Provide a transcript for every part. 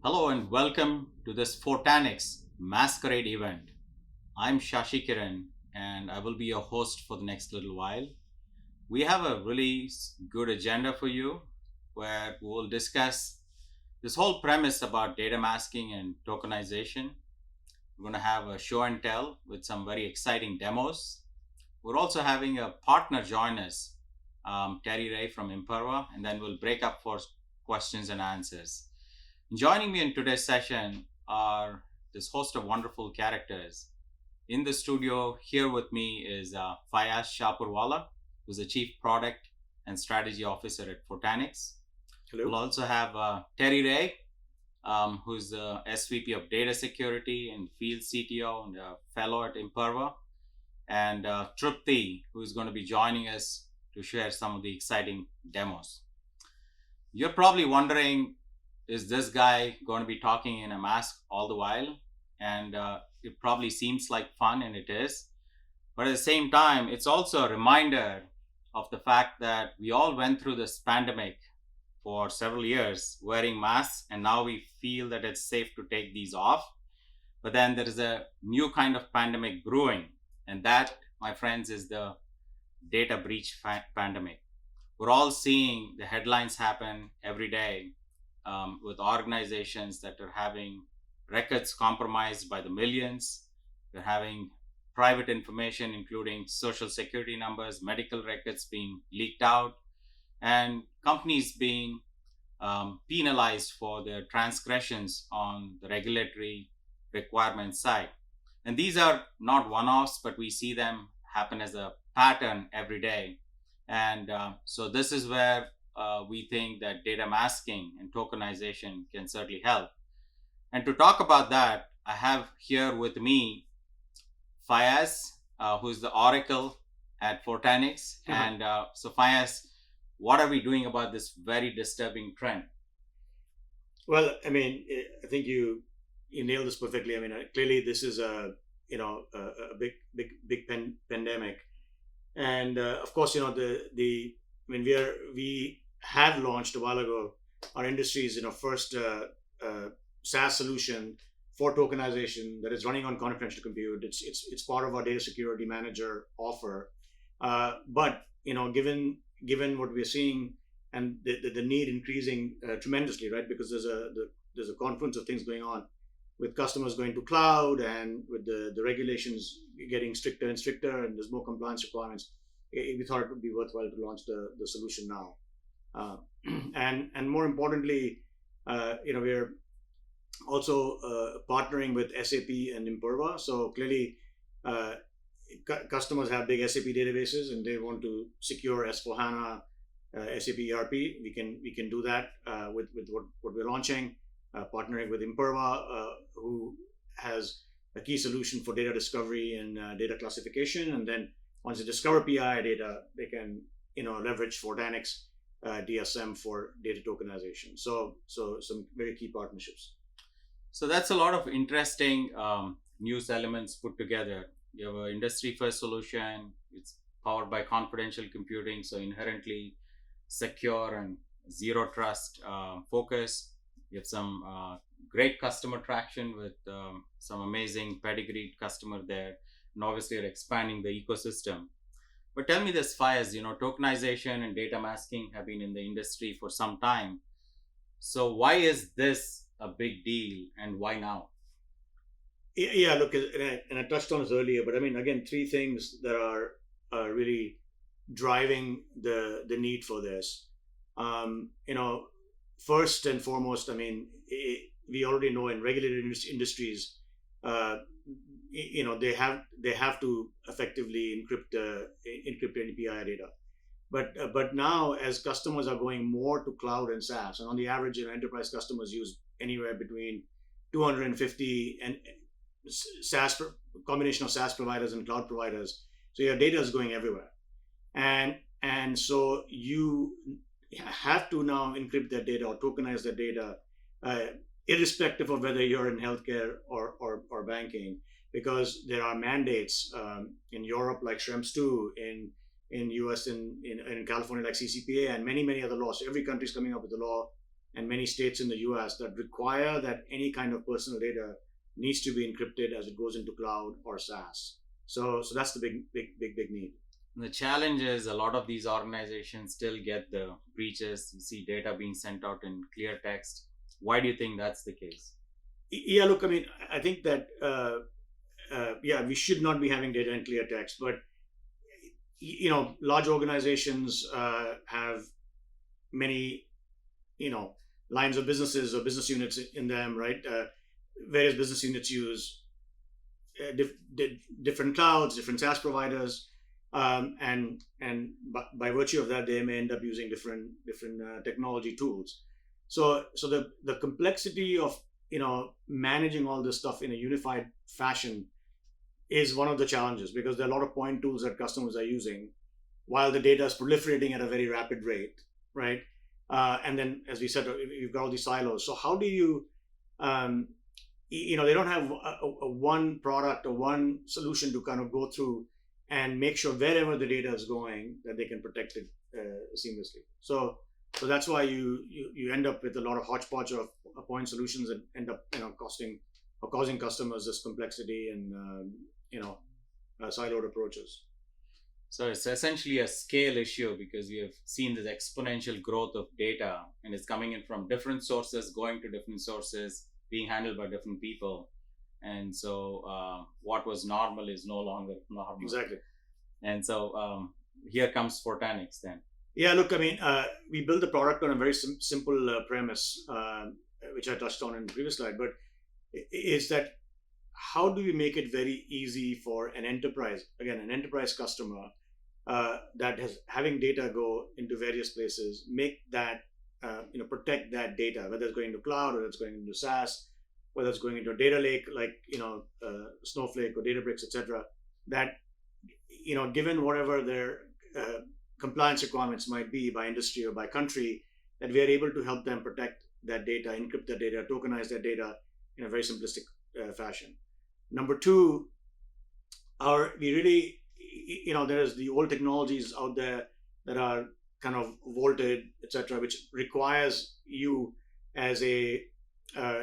Hello and welcome to this Fortanix Maskarade event. I'm Shashi Kiran and I will be your host for the next little while. We have a really good agenda for you where we will discuss this whole premise about data masking and tokenization. We're going to have a show and tell with some very exciting demos. We're also having a partner join us, Terry Ray from Imperva, and then we'll break up for questions and answers. Joining me in today's session are this host of wonderful characters. In the studio here with me is Fayaz Shapurwala, who's the Chief Product and Strategy Officer at Fortanix. Hello. We'll also have Terry Ray, who's the SVP of Data Security and Field CTO and a fellow at Imperva, and Trupti, who is going to be joining us to share some of the exciting demos. You're probably wondering, is this guy going to be talking in a mask all the while? And it probably seems like fun, and it is. But at the same time, it's also a reminder of the fact that we all went through this pandemic for several years wearing masks, and now we feel that it's safe to take these off. But then there is a new kind of pandemic brewing, and that, my friends, is the data breach pandemic. We're all seeing the headlines happen every day with organizations that are having records compromised by the millions. They're having private information, including social security numbers, medical records being leaked out, and companies being penalized for their transgressions on the regulatory requirement side. And these are not one offs, but we see them happen as a pattern every day. And so, this is where we think that data masking and tokenization can certainly help. And to talk about that, I have here with me Fayaz, who's the Oracle at Fortanix. Uh-huh. And so, Fayaz, what are we doing about this very disturbing trend? Well, I think you nailed this perfectly. Clearly this is a big pandemic, and of course, we had launched a while ago our industry's first SaaS solution for tokenization that is running on confidential compute. It's part of our data security manager offer, but given what we're seeing and the need increasing tremendously, right? Because there's a confluence of things going on with customers going to cloud and with the regulations getting stricter and stricter, and there's more compliance requirements. We thought it would be worthwhile to launch the solution now, and more importantly, we're also partnering with SAP and Imperva. So clearly, customers have big SAP databases and they want to secure S4HANA, SAP ERP. We can do that with what we're launching, partnering with Imperva, who has a key solution for data discovery and data classification. And then once they discover PI data, they can leverage Fortanix DSM for data tokenization. So some very key partnerships. So, that's a lot of interesting news elements put together. You have an industry first solution, it's powered by confidential computing, so inherently secure and zero trust focus. You have some great customer traction with some amazing pedigreed customer there, and obviously you're expanding the ecosystem. But tell me this, Fires, tokenization and data masking have been in the industry for some time. So why is this a big deal and why now? Yeah, look, and I touched on this earlier, but again, three things that are really driving the need for this. First and foremost, we already know in regulated industries, they have to effectively encrypt NPI data. But now, as customers are going more to cloud and SaaS, and on the average, enterprise customers use anywhere between 250 and SaaS combination of SaaS providers and cloud providers. So your data is going everywhere, and so you have to now encrypt that data or tokenize that data, irrespective of whether you're in healthcare or banking, because there are mandates in Europe like Schrems 2, in US in California like CCPA, and many other laws. So every country is coming up with a law and many states in the US that require that any kind of personal data needs to be encrypted as it goes into cloud or SaaS. So that's the big need. The challenge is a lot of these organizations still get the breaches. You see data being sent out in clear text. Why do you think that's the case? Yeah, look, I mean, I think that yeah, we should not be having data in clear text, but large organizations have many lines of businesses or business units in them, right? Various business units use different clouds, different SaaS providers, and by virtue of that, they may end up using different technology tools. So the complexity of managing all this stuff in a unified fashion is one of the challenges, because there are a lot of point tools that customers are using while the data is proliferating at a very rapid rate, right? And then, as we said, you've got all these silos. So how do you they don't have a one product or one solution to kind of go through and make sure wherever the data is going that they can protect it seamlessly. So that's why you end up with a lot of hodgepodge of point solutions that end up causing customers this complexity and siloed approaches. So it's essentially a scale issue, because we have seen this exponential growth of data, and it's coming in from different sources, going to different sources, being handled by different people. And so what was normal is no longer normal. Exactly. And so here comes Fortanix then. Yeah, look, I mean, we built the product on a very simple premise, which I touched on in the previous slide, but is that how do we make it very easy for an enterprise customer that has having data go into various places, make that protect that data, whether it's going into cloud or it's going into SaaS, whether it's going into a data lake like Snowflake or Databricks, etc. That given whatever their compliance requirements might be by industry or by country, that we are able to help them protect that data, encrypt that data, tokenize that data in a very simplistic fashion. Number two, there's the old technologies out there that are kind of vaulted, etc., which requires you as a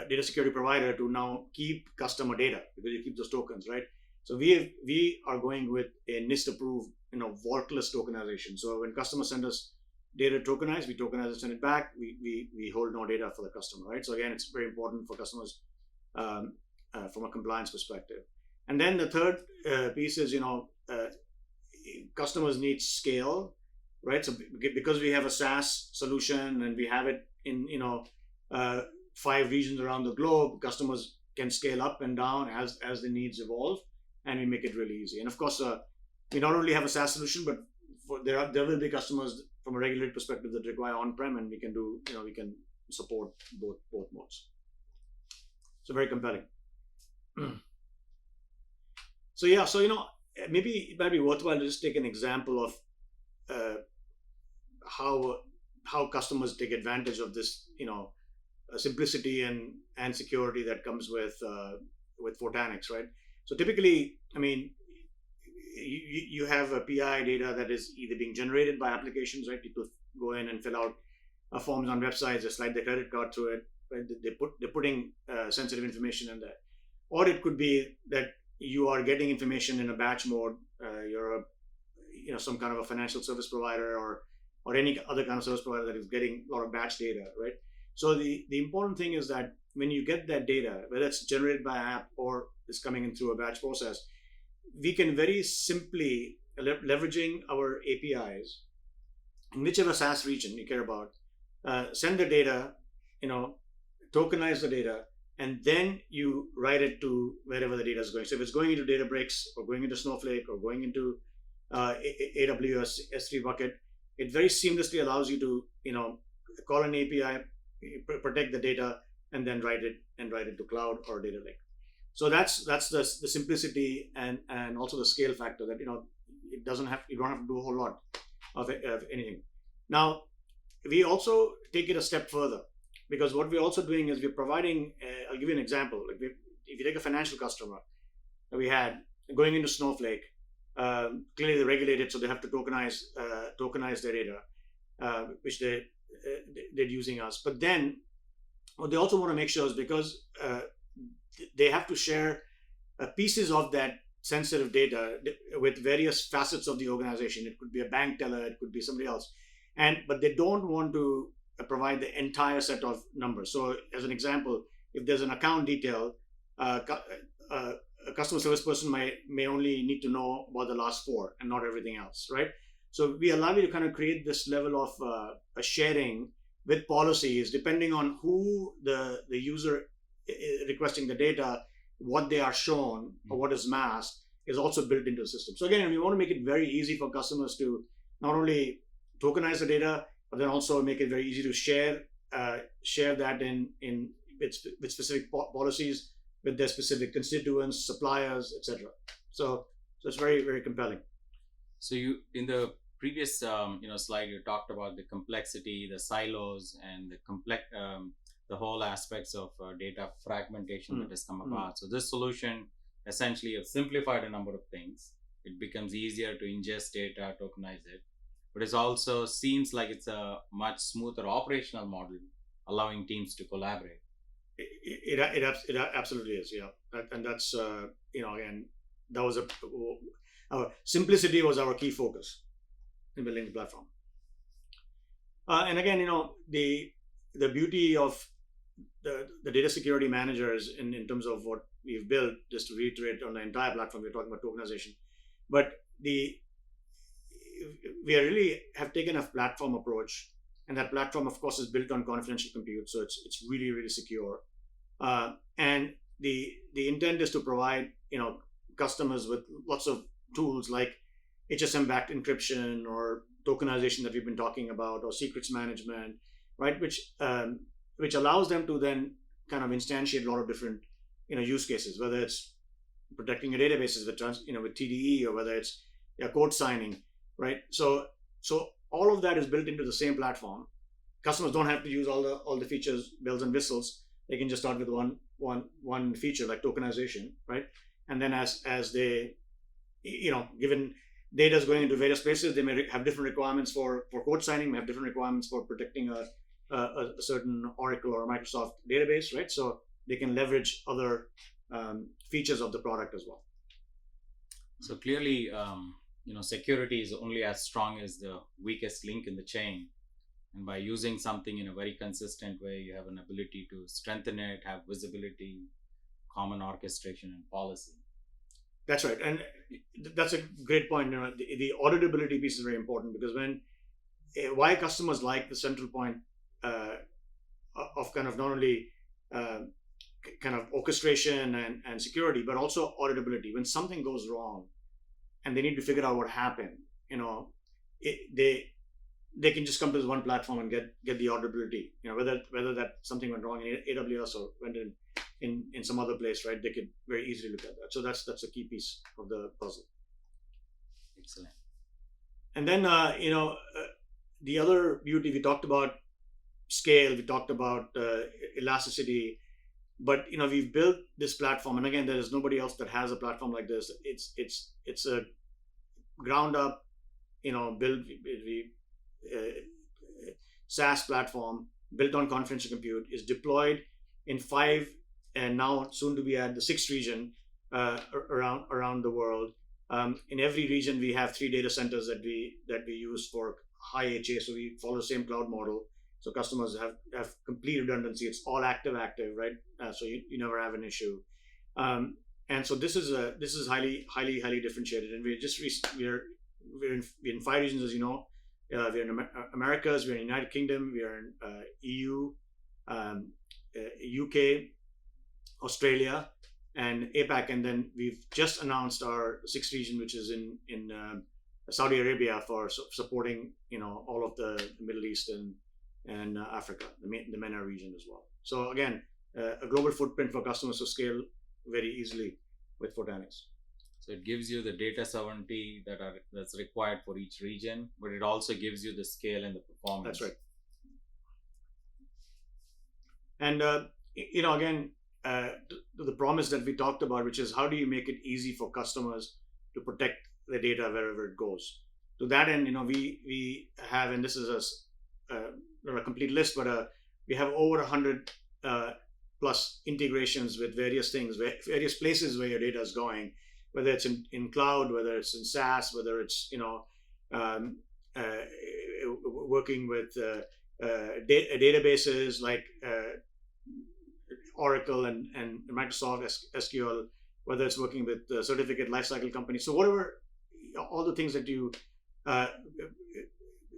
data security provider to now keep customer data, because you keep those tokens, right? So we are going with a NIST approved, vaultless tokenization. So when customers send us data tokenized, we tokenize and send it back. We hold no data for the customer, right? So again, it's very important for customers from a compliance perspective. And then the third piece is, customers need scale, right? So because we have a SaaS solution and we have it in 5 regions around the globe, customers can scale up and down as the needs evolve, and we make it really easy. And of course, we not only have a SaaS solution, but there will be customers from a regulated perspective that require on-prem, and we can support both modes. So very compelling. So yeah, maybe it might be worthwhile to just take an example of how customers take advantage of this, simplicity and security that comes with Fortanix, right? So typically, I mean, you have a PI data that is either being generated by applications, right? People go in and fill out forms on websites, they slide their credit card through it, right? They're putting sensitive information in there. Or it could be that you are getting information in a batch mode. You're some kind of a financial service provider or any other kind of service provider that is getting a lot of batch data, right? So the important thing is that when you get that data, whether it's generated by app or is coming in through a batch process, we can very simply, leveraging our APIs in whichever SaaS region you care about, send the data, tokenize the data, and then you write it to wherever the data is going. So if it's going into Databricks or going into Snowflake or going into AWS S3 bucket, it very seamlessly allows you to call an API, protect the data, and then write it to cloud or data lake. So that's the simplicity and also the scale factor that you don't have to do a whole lot of anything. Now we also take it a step further, because what we're also doing is we're providing. I'll give you an example. Like if you take a financial customer that we had going into Snowflake, clearly they're regulated, so they have to tokenize their data, which they they're using us. But then what they also want to make sure is because they have to share pieces of that sensitive data with various facets of the organization. It could be a bank teller, it could be somebody else, but they don't want to provide the entire set of numbers. So, as an example, if there's an account detail, a customer service person may only need to know about the last four and not everything else, right? So we allow you to kind of create this level of a sharing with policies depending on who the user requesting the data, what they are shown or what is masked is also built into the system. So again, we want to make it very easy for customers to not only tokenize the data, but then also make it very easy to share that with specific policies with their specific constituents, suppliers, etc. So it's very, very compelling. So you, in the previous slide, you talked about the complexity, the silos, and the whole aspects of data fragmentation that has come about. So this solution essentially have simplified a number of things. It becomes easier to ingest data, tokenize it, but it also seems like it's a much smoother operational model, allowing teams to collaborate. It absolutely is, yeah. And that's again, that was our simplicity was our key focus in building the platform. And again, the beauty of the data security managers in terms of what we've built, just to reiterate on the entire platform, we're talking about tokenization, but we really have taken a platform approach, and that platform, of course, is built on confidential compute, so it's really, really secure. And the intent is to provide customers with lots of tools like HSM-backed encryption or tokenization that we've been talking about, or secrets management, right? Which allows them to then kind of instantiate a lot of different use cases, whether it's protecting your databases with TDE, or whether it's code signing, right? So all of that is built into the same platform. Customers don't have to use all the features, bells and whistles. They can just start with one feature like tokenization, right? And then as they, given data is going into various places, they may have different requirements for code signing, may have different requirements for protecting a certain Oracle or Microsoft database, right? So they can leverage other features of the product as well. So clearly, security is only as strong as the weakest link in the chain. And by using something in a very consistent way, you have an ability to strengthen it, have visibility, common orchestration, and policy. That's right. And that's a great point. The auditability piece is very important, because why customers like the central point of kind of not only kind of orchestration and security, but also auditability. When something goes wrong and they need to figure out what happened, they can just come to this one platform and get the auditability. Whether that something went wrong in AWS or went in some other place, right? They could very easily look at that. So that's a key piece of the puzzle. Excellent. And then the other beauty, we talked about scale, we talked about elasticity, but we've built this platform, and again, there is nobody else that has a platform like this. It's a ground up, build SaaS platform built on confidential compute, is deployed in 5 and now soon to be at the 6th region around the world. In every region, we have 3 data centers that we use for high HA. So we follow the same cloud model. So customers have complete redundancy. It's all active, right? So you never have an issue. And so this is highly differentiated. And we're in 5 regions, as you know. We're in Americas, we're in United Kingdom, we are in EU, UK, Australia, and APAC. And then we've just announced our 6th region, which is in Saudi Arabia, for supporting all of the Middle East and Africa, the MENA region as well. So again, a global footprint for customers to scale very easily with Fortanix. So it gives you the data sovereignty that's required for each region, but it also gives you the scale and the performance. That's right. And again, the promise that we talked about, which is how do you make it easy for customers to protect the data wherever it goes. To that end, we have, and this is not a complete list, but we have over 100 plus integrations with various things, various places where your data is going, whether it's in cloud, whether it's in SaaS, whether it's um, uh, working with databases like Oracle and Microsoft SQL, whether it's working with certificate lifecycle companies. So whatever, all the things that uh,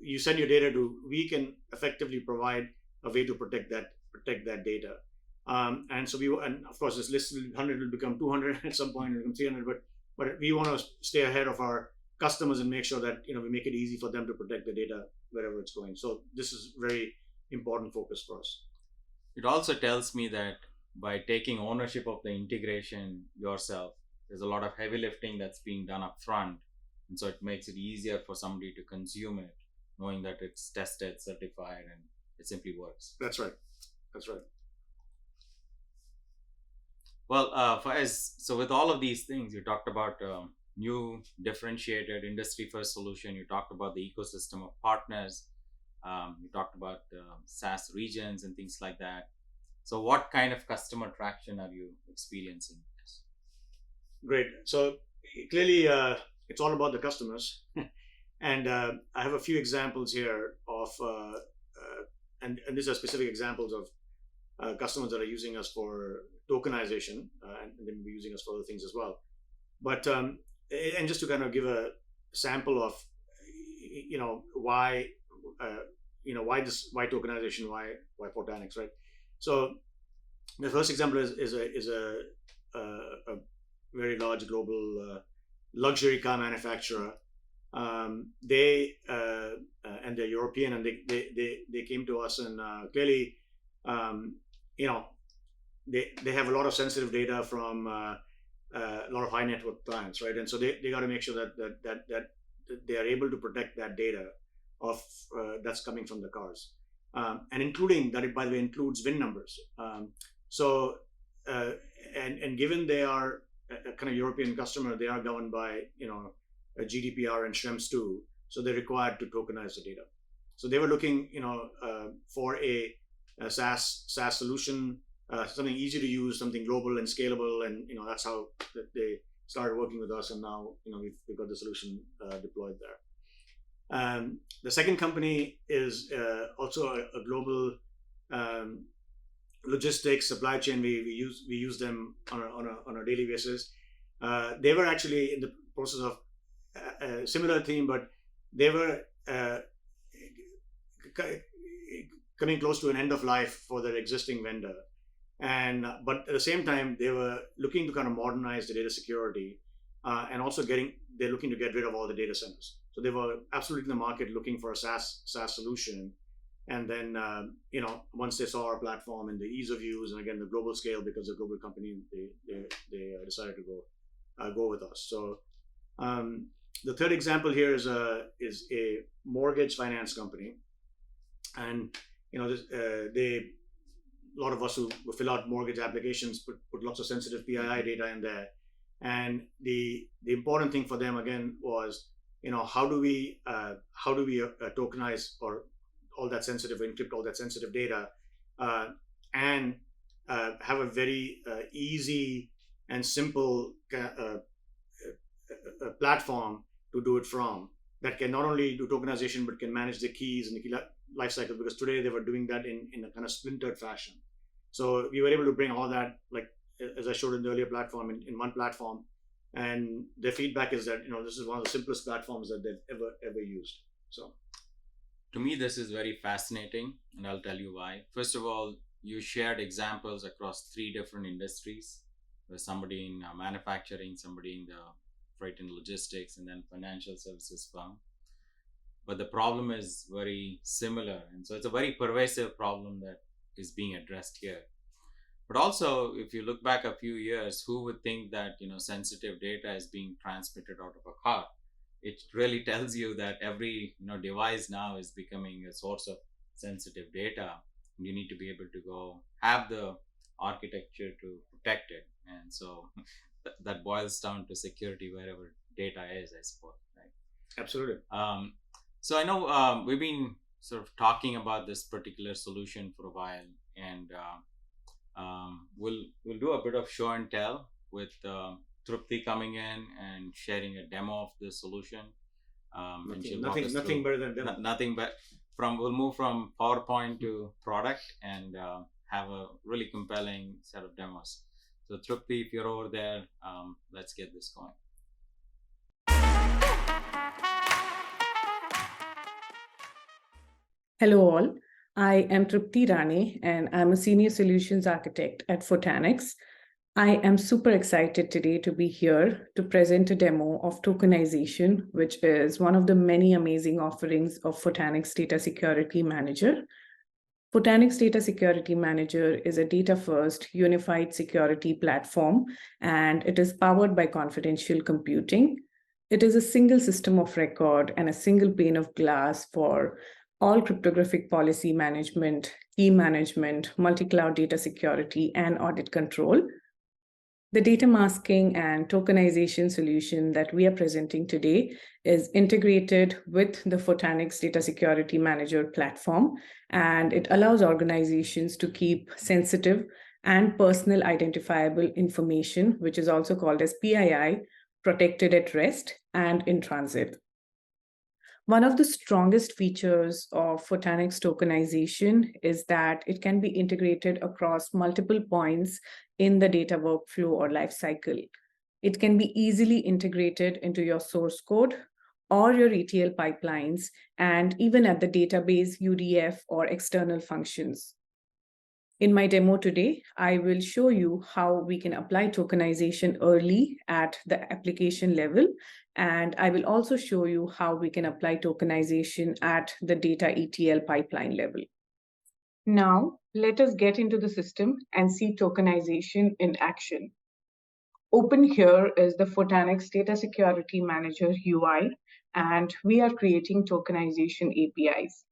you send your data to, we can effectively provide a way to protect that data. And so and of course, this list 100 will become 200 at some point, it'll become 300, but we want to stay ahead of our customers and make sure that we make it easy for them to protect the data wherever it's going. So this is very important focus for us. It also tells me that by taking ownership of the integration yourself, there's a lot of heavy lifting that's being done up front. And so it makes it easier for somebody to consume it, knowing that it's tested, certified, and it simply works. That's right. That's right. Well, so with all of these things, you talked about new differentiated industry first solution. You talked about the ecosystem of partners. You talked about SaaS regions and things like that. So what kind of customer traction are you experiencing? Great. So clearly, it's all about the customers. And I have a few examples here of, and these are specific examples of customers that are using us for tokenization, and then be using us for other things as well. But and just to kind of give a sample of, why, why tokenization, why Fortanix, right? So the first example is a very large global luxury car manufacturer. They and they're European, and they came to us, and clearly, they have a lot of sensitive data from a lot of high net worth clients, right? And so they got to make sure that they are able to protect that data of that's coming from the cars, and including that, it by the way includes VIN numbers. So and given they are a kind of European customer, they are governed by a GDPR and Schrems too, so they're required to tokenize the data. So they were looking for a SaaS solution, something easy to use, something global and scalable, and that's how they started working with us, and now we've got the solution deployed there. The second company is also a global logistics supply chain. We use them on a daily basis. They were actually in the process of a similar theme, but they were coming close to an end of life for their existing vendor, and but at the same time they were looking to kind of modernize the data security, and also they're looking to get rid of all the data centers. So they were absolutely in the market looking for a SaaS solution. And then, once they saw our platform and the ease of use, and again the global scale, because they're a global company, they decided to go with us. So the third example here is a mortgage finance company, and a lot of us who fill out mortgage applications put lots of sensitive PII data in there, and the important thing for them again was how do we tokenize or all that sensitive, encrypt all that sensitive data, and have a very easy and simple platform to do it from, that can not only do tokenization but can manage the keys and the key lifecycle, because today they were doing that in a kind of splintered fashion. So we were able to bring all that, like as I showed in the earlier platform, in one platform, and their feedback is that this is one of the simplest platforms that they've ever used. So to me, this is very fascinating, and I'll tell you why. First of all, you shared examples across 3 different industries. There's somebody in manufacturing, somebody in the freight and logistics, and then financial services firm. But the problem is very similar, and so it's a very pervasive problem that is being addressed here. But also, if you look back a few years, who would think that sensitive data is being transmitted out of a car? It really tells you that every device now is becoming a source of sensitive data. You need to be able to go have the architecture to protect it, and so that boils down to security wherever data is, I suppose, right? Absolutely. So I know we've been sort of talking about this particular solution for a while, and we'll do a bit of show and tell with Trupti coming in and sharing a demo of the solution, and she'll walk us Nothing through. better than demo. Nothing but we'll move from PowerPoint to product and have a really compelling set of demos. So Trupti, if you're over there, let's get this going. Hello, all. I am Trupti Rane, and I'm a Senior Solutions Architect at Fortanix. I am super excited today to be here to present a demo of Tokenization, which is one of the many amazing offerings of Fortanix Data Security Manager. Fortanix Data Security Manager is a data-first unified security platform, and it is powered by confidential computing. It is a single system of record and a single pane of glass for all cryptographic policy management, key management, multi-cloud data security, and audit control. The data masking and tokenization solution that we are presenting today is integrated with the Fortanix Data Security Manager platform, and it allows organizations to keep sensitive and personal identifiable information, which is also called as PII, protected at rest and in transit. One of the strongest features of Fortanix tokenization is that it can be integrated across multiple points in the data workflow or lifecycle. It can be easily integrated into your source code or your ETL pipelines, and even at the database, UDF, or external functions. In my demo today, I will show you how we can apply tokenization early at the application level, and I will also show you how we can apply tokenization at the data ETL pipeline level. Now, let us get into the system and see tokenization in action. Open here is the Fortanix Data Security Manager UI, and we are creating tokenization APIs.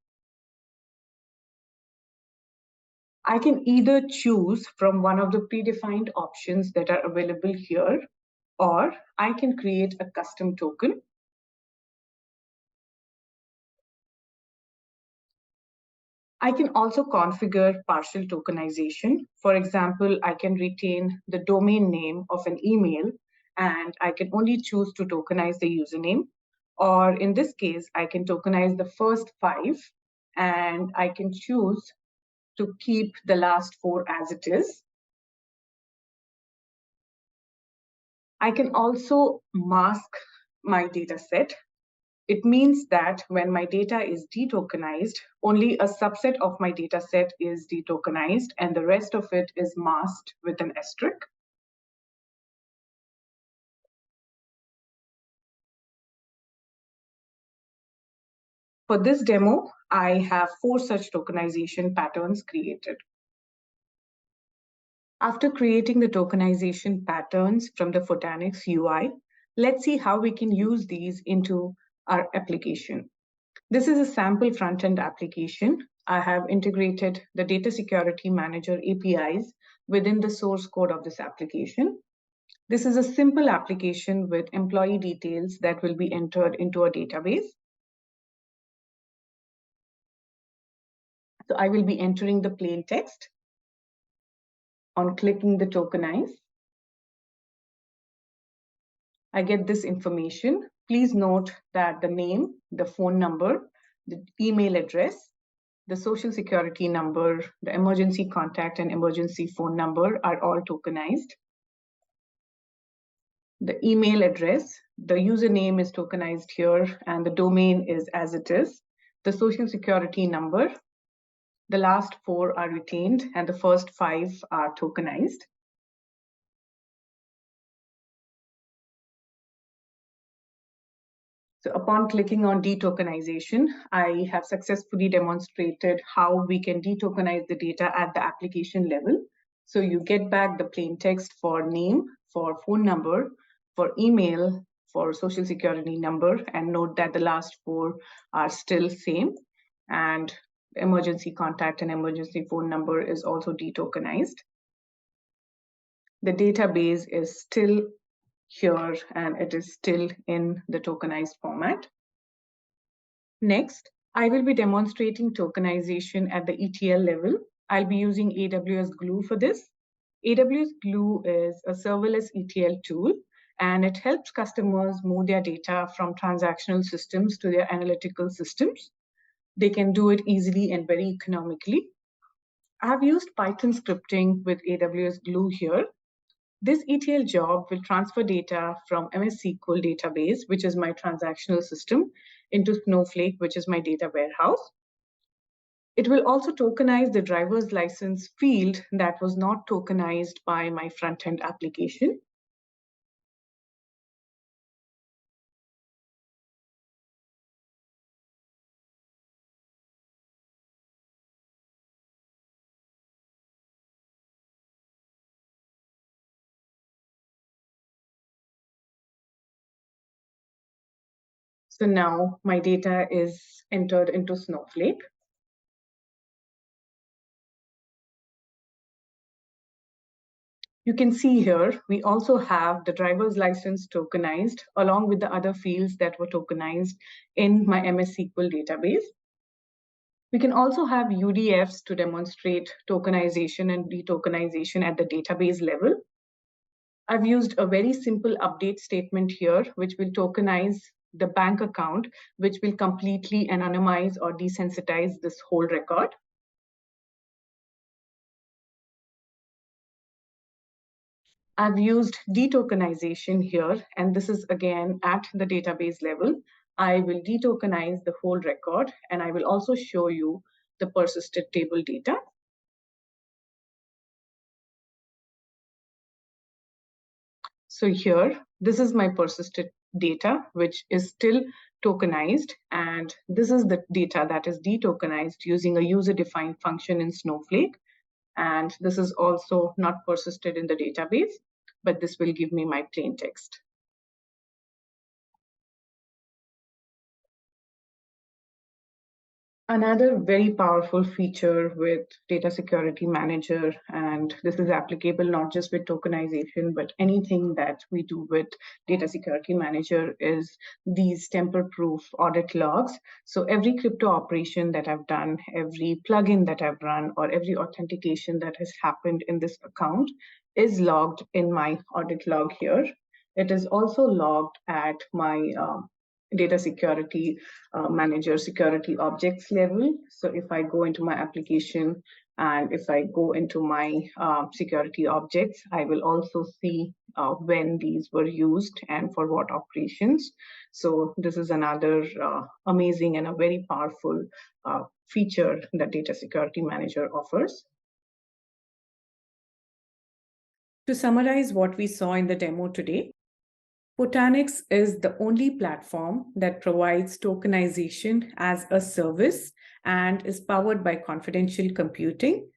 I can either choose from one of the predefined options that are available here, or I can create a custom token. I can also configure partial tokenization. For example, I can retain the domain name of an email, and I can only choose to tokenize the username. Or in this case, I can tokenize the first 5, and I can choose to keep the last 4 as it is. I can also mask my data set. It means that when my data is detokenized, only a subset of my data set is detokenized, and the rest of it is masked with an asterisk. For this demo, I have 4 such tokenization patterns created. After creating the tokenization patterns from the Fortanix UI, let's see how we can use these into our application. This is a sample front-end application. I have integrated the Data Security Manager APIs within the source code of this application. This is a simple application with employee details that will be entered into a database. So I will be entering the plain text. On clicking the tokenize, I get this information. Please note that the name, the phone number, the email address, the social security number, the emergency contact, and emergency phone number are all tokenized. The email address, the username is tokenized here, and the domain is as it is. The social security number, the last 4 are retained, and the first 5 are tokenized. So upon clicking on detokenization, I have successfully demonstrated how we can detokenize the data at the application level. So you get back the plain text for name, for phone number, for email, for social security number, and note that the last 4 are still same. And emergency contact and emergency phone number is also detokenized. The database is still here, and it is still in the tokenized format. Next, I will be demonstrating tokenization at the ETL level. I'll be using AWS Glue for this. AWS Glue is a serverless ETL tool, and it helps customers move their data from transactional systems to their analytical systems. They can do it easily and very economically. I've used Python scripting with AWS Glue here. This ETL job will transfer data from MS SQL database, which is my transactional system, into Snowflake, which is my data warehouse. It will also tokenize the driver's license field that was not tokenized by my front-end application. So now my data is entered into Snowflake. You can see here, we also have the driver's license tokenized along with the other fields that were tokenized in my MS SQL database. We can also have UDFs to demonstrate tokenization and detokenization at the database level. I've used a very simple update statement here, which will tokenize the bank account, which will completely anonymize or desensitize this whole record. I've used detokenization here, and this is again at the database level. I will detokenize the whole record, and I will also show you the persisted table data. So here, this is my persisted data, which is still tokenized, and this is the data that is detokenized using a user-defined function in Snowflake. And this is also not persisted in the database, but this will give me my plain text. Another very powerful feature with Data Security Manager, and this is applicable not just with tokenization, but anything that we do with Data Security Manager, is these tamper-proof audit logs. So every crypto operation that I've done, every plugin that I've run, or every authentication that has happened in this account is logged in my audit log here. It is also logged at my data security manager security objects level. So if I go into my application and if I go into my security objects, I will also see when these were used and for what operations. So this is another amazing and a very powerful feature that Data Security Manager offers. To summarize what we saw in the demo today, Photonics is the only platform that provides tokenization as a service and is powered by confidential computing.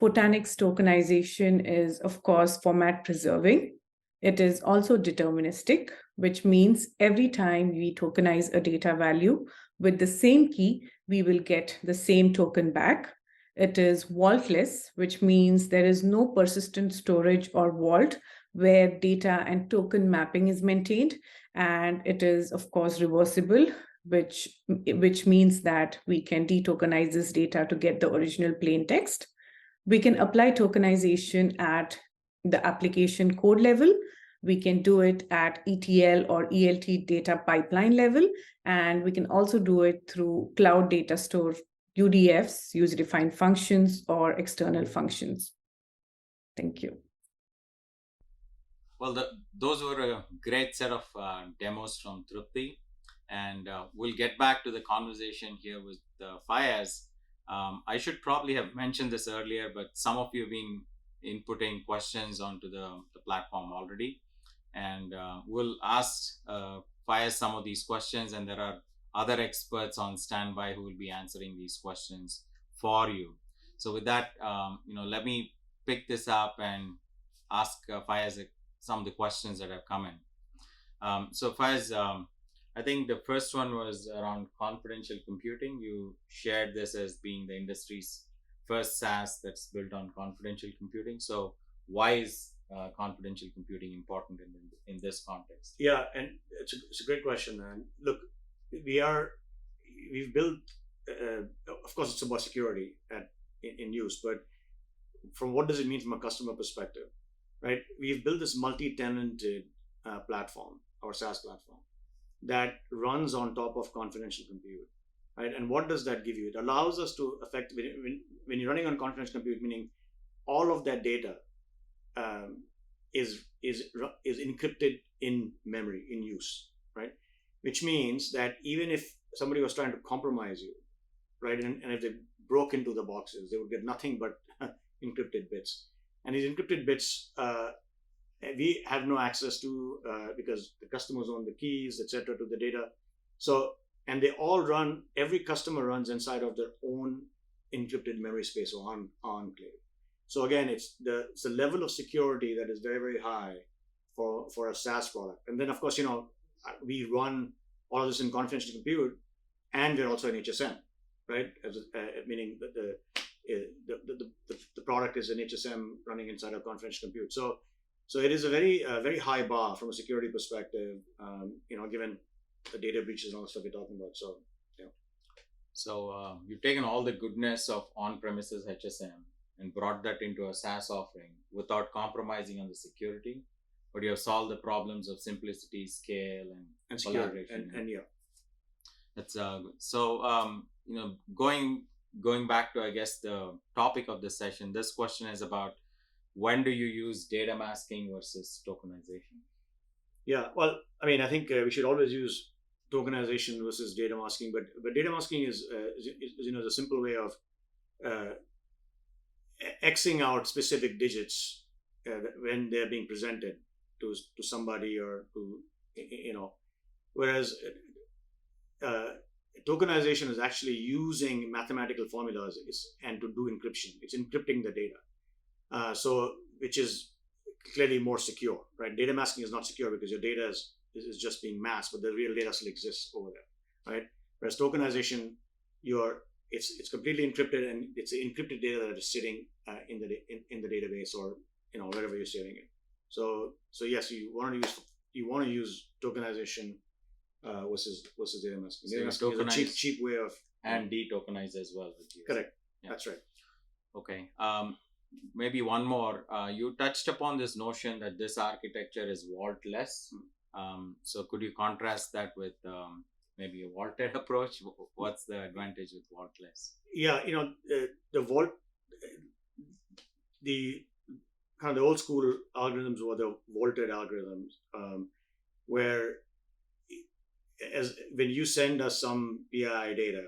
Photonics tokenization is, of course, format preserving. It is also deterministic, which means every time we tokenize a data value with the same key, we will get the same token back. It is vaultless, which means there is no persistent storage or vault where data and token mapping is maintained. And it is, of course, reversible, which means that we can detokenize this data to get the original plain text. We can apply tokenization at the application code level. We can do it at ETL or ELT data pipeline level. And we can also do it through cloud data store UDFs, user-defined functions, or external functions. Thank you. Well, those were a great set of demos from Trupti, and we'll get back to the conversation here with Fayaz. I should probably have mentioned this earlier, but some of you have been inputting questions onto the platform already, and we'll ask Fayaz some of these questions, and there are other experts on standby who will be answering these questions for you. So with that, let me pick this up and ask Fayaz some of the questions that have come in. So Faiz, I think the first one was around confidential computing. You shared this as being the industry's first SaaS that's built on confidential computing. So why is confidential computing important in this context? Yeah, and it's a great question. And look, we've built of course, it's about security in use, but from what does it mean from a customer perspective, right? We've built this multi-tenanted platform, our SaaS platform, that runs on top of confidential compute, right? And what does that give you? It allows us to affect when you're running on confidential compute, meaning all of that data um, is encrypted in memory in use, right? Which means that even if somebody was trying to compromise you, right, and if they broke into the boxes, they would get nothing but encrypted bits. And these encrypted bits, we have no access to because the customers own the keys, etc., to the data. So, and they all run. Every customer runs inside of their own encrypted memory space or enclave. So again, it's the level of security that is very, very high for a SaaS product. And then of course, we run all of this in confidential compute, and we're also in HSM, right? Meaning that the product is an HSM running inside of confidential compute. So it is a very high bar from a security perspective, given the data breaches and all the stuff we're talking about. So yeah. So you've taken all the goodness of on-premises HSM and brought that into a SaaS offering without compromising on the security, but you have solved the problems of simplicity, scale, and Security, and yeah. That's good. So going back to, I guess, the topic of this session, this question is about when do you use data masking versus tokenization? Yeah, well, I mean, I think we should always use tokenization versus data masking, but data masking is the simple way of xing out specific digits when they're being presented to somebody or to whereas tokenization is actually using mathematical formulas and to do encryption. It's encrypting the data, so which is clearly more secure, right? Data masking is not secure because your data is just being masked, but the real data still exists over there, right? Whereas tokenization, it's completely encrypted, and it's encrypted data that is sitting in the database or wherever you're saving it. So yes, you want to use tokenization versus data masking. So data masking is a cheap way of and de-tokenize as well with you. Correct. Yeah. That's right. Okay. Maybe one more. You touched upon this notion that this architecture is vaultless. So could you contrast that with maybe a vaulted approach? What's the advantage with vaultless? Yeah, the vault, the kind of the old school algorithms were the vaulted algorithms, where as when you send us some PII data,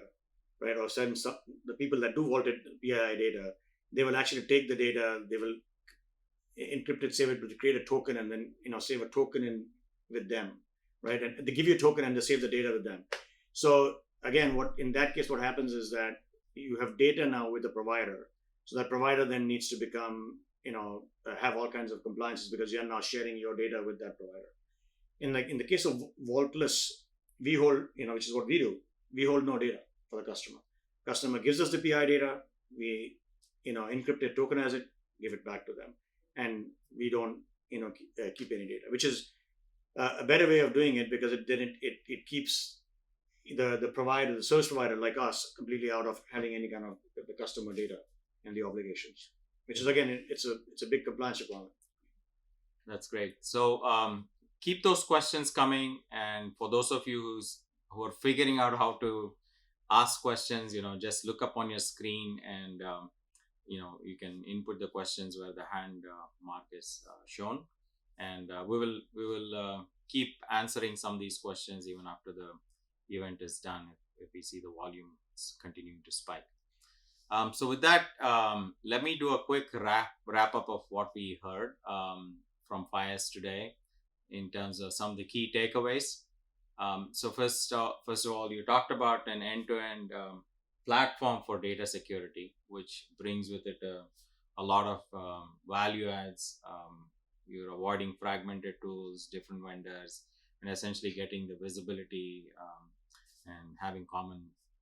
right, or send the people that do vaulted PII data, they will actually take the data, they will encrypt it, save it, but create a token, and then save a token with them, right? And they give you a token and they save the data with them. So again, what in that case, what happens is that you have data now with the provider. So that provider then needs to become, have all kinds of compliances because you're now sharing your data with that provider. In the case of vaultless, we hold, which is what we do. We hold no data for the customer. Customer gives us the PI data. We, encrypt it, tokenize it, give it back to them, and we don't, keep any data, which is a better way of doing it because it keeps the provider, the service provider like us, completely out of having any kind of the customer data and the obligations, which is again, it's a big compliance requirement. That's great. So keep those questions coming, and for those of you who are figuring out how to ask questions, just look up on your screen and you can input the questions where the hand mark is shown, and we will keep answering some of these questions even after the event is done if we see the volume is continuing to spike. So with that, let me do a quick wrap up of what we heard from Faiz today in terms of some of the key takeaways. So first of all, you talked about an end-to-end platform for data security, which brings with it a lot of value adds. You're avoiding fragmented tools, different vendors, and essentially getting the visibility and having common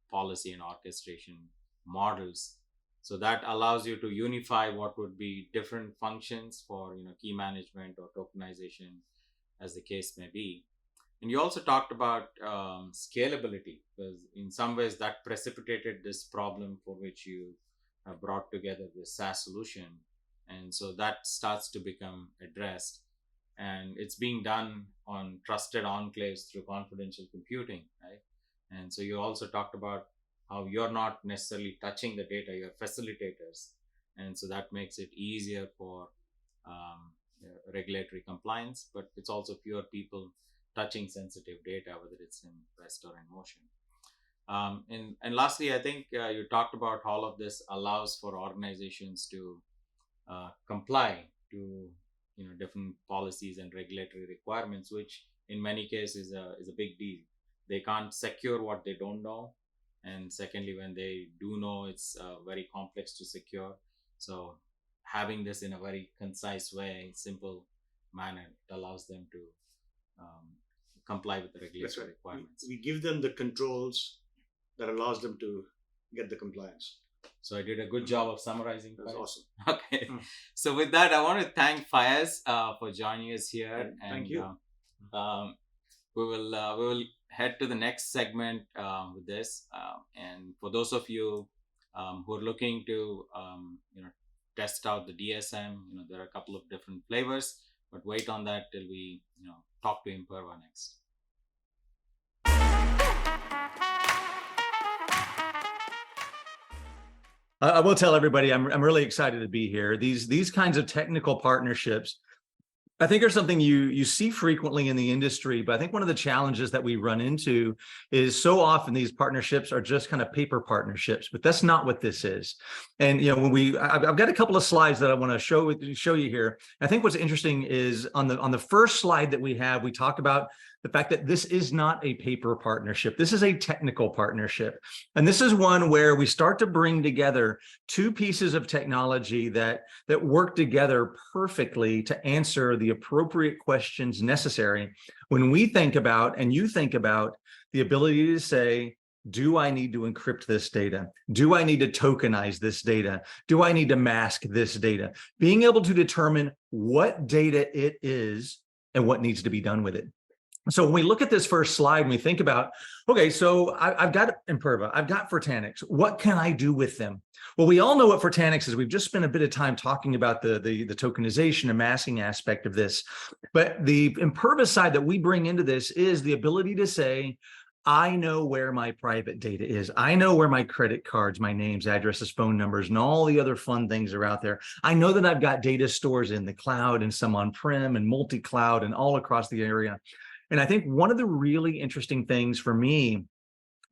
policy and orchestration models. So that allows you to unify what would be different functions for key management or tokenization, as the case may be. And you also talked about scalability, because in some ways that precipitated this problem for which you brought together this SaaS solution. And so that starts to become addressed. And it's being done on trusted enclaves through confidential computing, right? And so you also talked about how you're not necessarily touching the data, you're facilitators. And so that makes it easier for regulatory compliance, but it's also fewer people touching sensitive data, whether it's in rest or in motion. And lastly, I think you talked about how all of this allows for organizations to comply to different policies and regulatory requirements, which in many cases is a big deal. They can't secure what they don't know, and secondly, when they do know, it's very complex to secure. So having this in a very concise way, simple manner, it allows them to um, comply with the That's regulatory right. requirements. We give them the controls that allows them to get the compliance. So I did a good job of summarizing. That's Faiz. awesome. Okay. Mm. So with that, I want to thank Fayez for joining us here. And Thank you. We will head to the next segment with this. And for those of you who are looking to test out the DSM, there are a couple of different flavors, but wait on that till we talk to Imperva next. I will tell everybody I'm really excited to be here. These kinds of technical partnerships, I think, are something you see frequently in the industry, but I think one of the challenges that we run into is so often these partnerships are just kind of paper partnerships, but that's not what this is. And when I've got a couple of slides that I want to show you here. I think what's interesting is on the first slide that we have, we talk about the fact that this is not a paper partnership. This is a technical partnership. And this is one where we start to bring together two pieces of technology that work together perfectly to answer the appropriate questions necessary when we think about, and you think about, the ability to say, do I need to encrypt this data? Do I need to tokenize this data? Do I need to mask this data? Being able to determine what data it is and what needs to be done with it. So when we look at this first slide and we think about, okay, so I've got Imperva, I've got Fortanix, what can I do with them? Well, we all know what Fortanix is. We've just spent a bit of time talking about the tokenization and masking aspect of this. But the Imperva side that we bring into this is the ability to say, I know where my private data is. I know where my credit cards, my names, addresses, phone numbers, and all the other fun things are out there. I know that I've got data stores in the cloud and some on-prem and multi-cloud and all across the area. And I think one of the really interesting things for me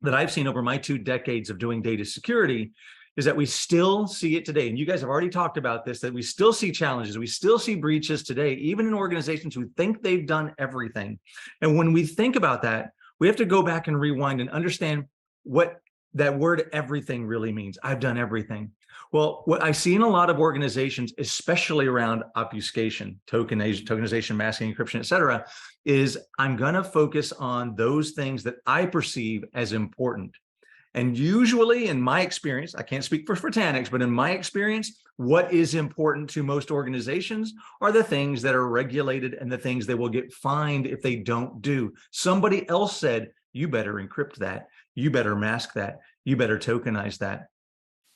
that I've seen over my 2 decades of doing data security is that we still see it today. And you guys have already talked about this, that we still see challenges. We still see breaches today, even in organizations who think they've done everything. And when we think about that, we have to go back and rewind and understand what that word everything really means. I've done everything. Well, what I see in a lot of organizations, especially around obfuscation, tokenization, masking, encryption, et cetera, is I'm going to focus on those things that I perceive as important. And usually, in my experience, I can't speak for Fortanix, but in my experience, what is important to most organizations are the things that are regulated and the things they will get fined if they don't do. Somebody else said, you better encrypt that, you better mask that, you better tokenize that.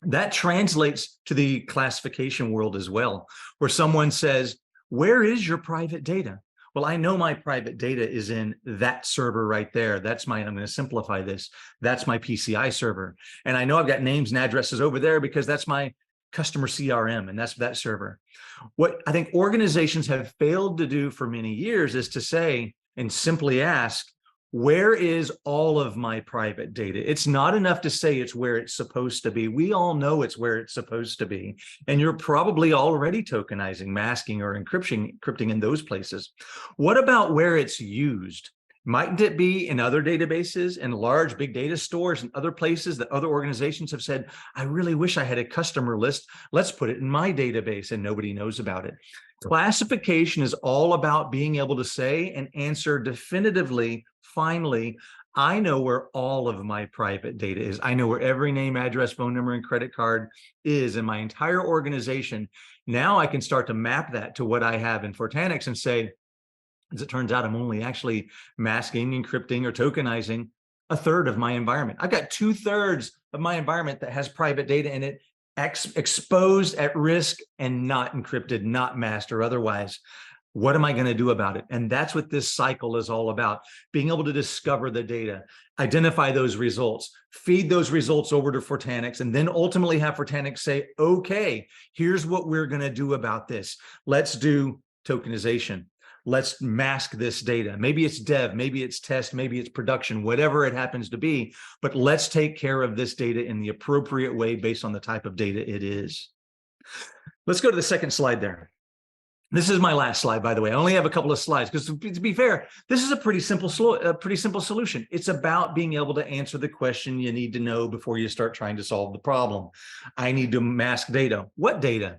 That translates to the classification world as well, where someone says, where is your private data? Well, I know my private data is in that server right there. That's I'm going to simplify this. That's my PCI server. And I know I've got names and addresses over there because that's my customer CRM, and that's that server. What I think organizations have failed to do for many years is to say and simply ask, where is all of my private data? It's not enough to say it's where it's supposed to be. We all know it's where it's supposed to be. And you're probably already tokenizing, masking, or encrypting in those places. What about where it's used? Mightn't it be in other databases and large big data stores and other places that other organizations have said, I really wish I had a customer list. Let's put it in my database, and nobody knows about it. Classification is all about being able to say and answer definitively, finally, I know where all of my private data is. I know where every name, address, phone number, and credit card is in my entire organization. Now I can start to map that to what I have in Fortanix and say, As it turns out, I'm only actually masking, encrypting, or tokenizing a third of my environment. I've got 2/3 of my environment that has private data in it, exposed, at risk, and not encrypted, not masked or otherwise. What am I going to do about it? And that's what this cycle is all about: being able to discover the data, identify those results, feed those results over to Fortanix, and then ultimately have Fortanix say, okay, here's what we're going to do about this. Let's do tokenization. Let's mask this data. Maybe it's dev, maybe it's test, maybe it's production, whatever it happens to be, but let's take care of this data in the appropriate way based on the type of data it is. Let's go to the second slide there. This is my last slide, by the way. I only have a couple of slides because, to be fair, this is a pretty simple solution. It's about being able to answer the question you need to know before you start trying to solve the problem. I need to mask data. What data?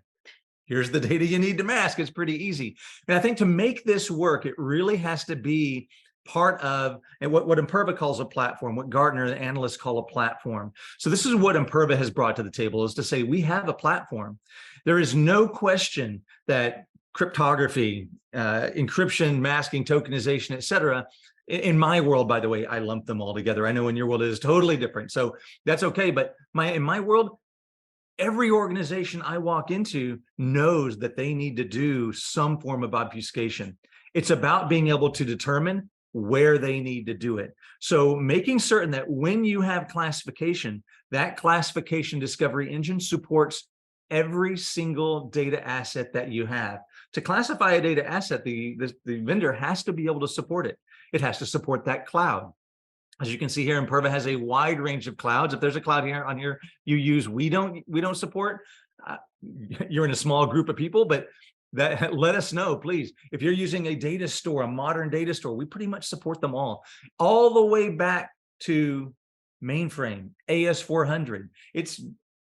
Here's the data you need to mask. It's pretty easy. And I think to make this work, it really has to be part of and what Imperva calls a platform, what Gartner, the analysts, call a platform. So this is what Imperva has brought to the table, is to say we have a platform. There is no question that cryptography, encryption, masking, tokenization, et cetera, in my world, by the way, I lump them all together. I know in your world it is totally different. So that's okay. But in my world, every organization I walk into knows that they need to do some form of obfuscation. It's about being able to determine where they need to do it. So making certain that when you have classification, that classification discovery engine supports every single data asset that you have. To classify a data asset, the vendor has to be able to support it. It has to support that cloud. As you can see here, Imperva has a wide range of clouds. If there's a cloud here on here you use, we don't support, you're in a small group of people, but that let us know, please. If you're using a data store, a modern data store, we pretty much support them all the way back to mainframe, AS400. It's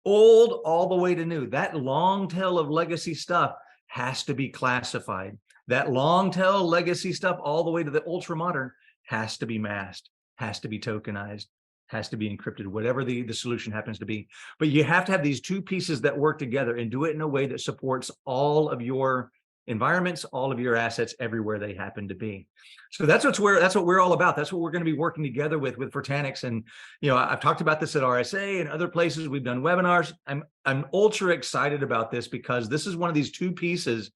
old all the way to new. That long tail of legacy stuff has to be classified. That long tail legacy stuff all the way to the ultra modern has to be masked, has to be tokenized, has to be encrypted, whatever the solution happens to be. But you have to have these two pieces that work together and do it in a way that supports all of your environments, all of your assets, everywhere they happen to be. So that's what we're all about. That's what we're going to be working together with Fortanix. And I've talked about this at RSA and other places. We've done webinars. I'm ultra excited about this because this is one of these two pieces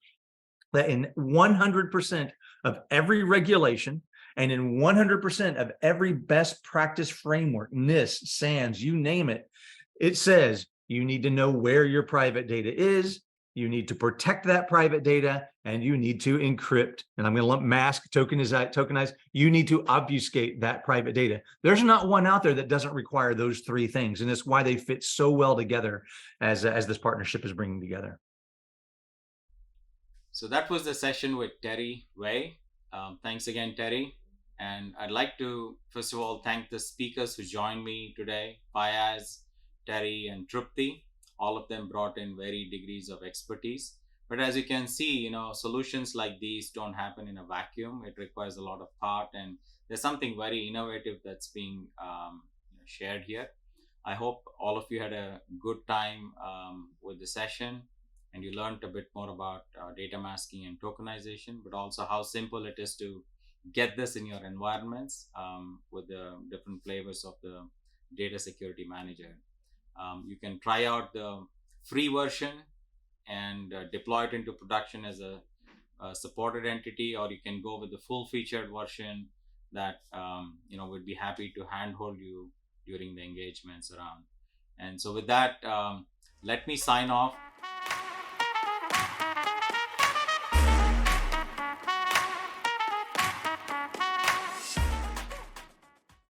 that in 100% of every regulation and in 100% of every best practice framework, NIST, SANS, you name it, it says you need to know where your private data is, you need to protect that private data, and you need to encrypt. And I'm going to lump mask, tokenize. You need to obfuscate that private data. There's not one out there that doesn't require those three things. And it's why they fit so well together as this partnership is bringing together. So that was the session with Terry Wei. Thanks again, Terry. And I'd like to, first of all, thank the speakers who joined me today, Fayaz, Terry, and Trupti. All of them brought in varied degrees of expertise. But as you can see, solutions like these don't happen in a vacuum. It requires a lot of thought, and there's something very innovative that's being shared here. I hope all of you had a good time with the session, and you learned a bit more about data masking and tokenization, but also how simple it is to get this in your environments with the different flavors of the data security manager. You can try out the free version and deploy it into production as a supported entity, or you can go with the full featured version that would be happy to handhold you during the engagements around. And so with that, let me sign off.